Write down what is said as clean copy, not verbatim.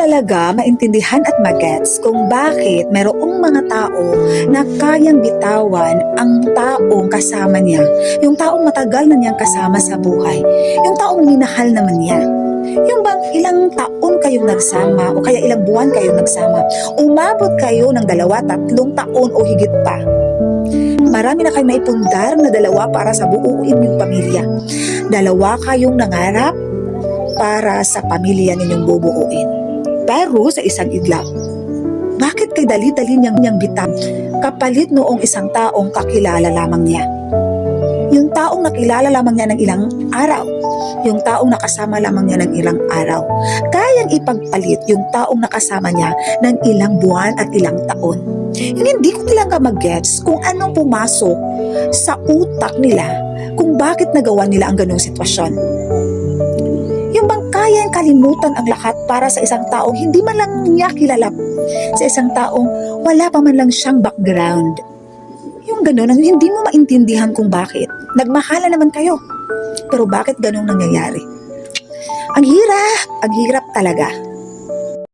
talaga maintindihan at magets kung bakit merong mga tao na kayang bitawan ang taong kasama niya, yung taong matagal na niyang kasama sa buhay, yung taong minahal naman niya. Yung bang ilang taon kayong nagsama o kaya ilang buwan kayong nagsama, umabot kayo ng 2-3 taon o higit pa. Marami na kayong naipundar na 2 para sa buuin yung pamilya. 2 kayong nangarap para sa pamilya ninyong bubuuin. Pero sa isang idlaw, bakit kay dali-dali niyang bitam kapalit noong isang taong kakilala lamang niya? Yung taong nakilala lamang niya ng ilang araw, yung taong nakasama lamang niya ng ilang araw, kayang ipagpalit yung taong nakasama niya ng ilang buwan at ilang taon. Yung hindi ko talaga mag-gets kung anong pumasok sa utak nila kung bakit nagawa nila ang ganong sitwasyon. Yung bang kayang kalimutan ang lahat para sa isang taong hindi man lang niya kilala, sa isang taong wala pa man lang siyang background. Yung ganon, hindi mo maintindihan kung bakit. Nagmahala naman kayo. Pero bakit ganong nangyayari? Ang hirap talaga.